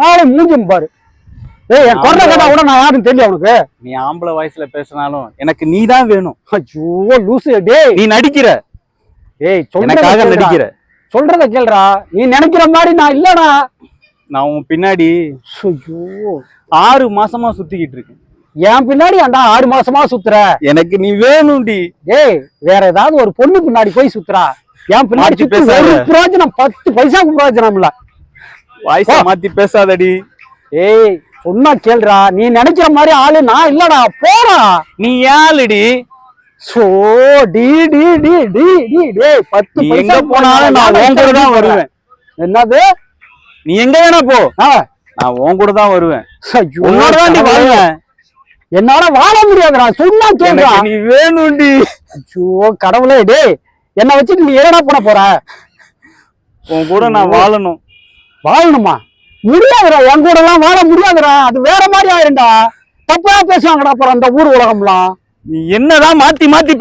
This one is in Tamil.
ஆளு மூஞ்சும் பாரு. ஏய் என் குரலை கேட்டா கூட நான் யாருன்னு தெரியல உனக்கு. நீ ஆம்பளை வயசுல பேசினாலும் எனக்கு நீ தான் வேணும். ஐயோ லூசு டேய். நீ நடிக்கிற. ஏய் எனக்காக நடிக்கிற. சொல்றத கேளுடா. நீ நினைக்கிற மாதிரி நான் இல்லடா. நான் உன் பின்னாடி ஐயோ 6 மாசமா சுத்திக்கிட்டு இருக்கேன். என் பின்னாடி ஏன்டா 6 மாசமா சுத்துற? எனக்கு நீ வேணும்டி. ஏய் வேற ஏதாவது ஒரு பொண்ணு பின்னாடி போய் சுத்துறா. என் பின்னாடி சுத்தி ஒரு பிரயோஜனம் 10 பைசாக்கு பிரயோஜனம் இல்ல. வாய்ஸ மாத்தி பேசாதடி. ஏய் சொன்னா கேளுடா. நீ நினைக்கிற மாதிரி ஆளு நான் இல்லடா. போடா. நீ யாருடி? சோ டி டி டி டி டி டேய் 10 பைசா போனாலும் நான் உன் கூட தான் வருவேன். என்னது? நீ எங்க வேணா போ. நான் உன் கூட தான் வருவேன். உன்னோட தான் நீ வருவேன். என்னால வாழ முடியாதுடா. சொன்னா கேளுடா. நீ வேணும்டி. ஐயோ கடவுளே டேய். என்ன வச்சிட்டு நீ எங்கடா போன போற? உன் கூட நான் வாழணும். வாழணுமா? முடியாதுடா. என் கூட எல்லாம் வாழ முடியாதுடா. அது வேற மாதிரி ஆயிருண்டா. தப்பா பேசுவாங்கடா அப்புறம் அந்த ஊர் உலகம்லாம். நீ என்னதான் மாத்தி மாத்தி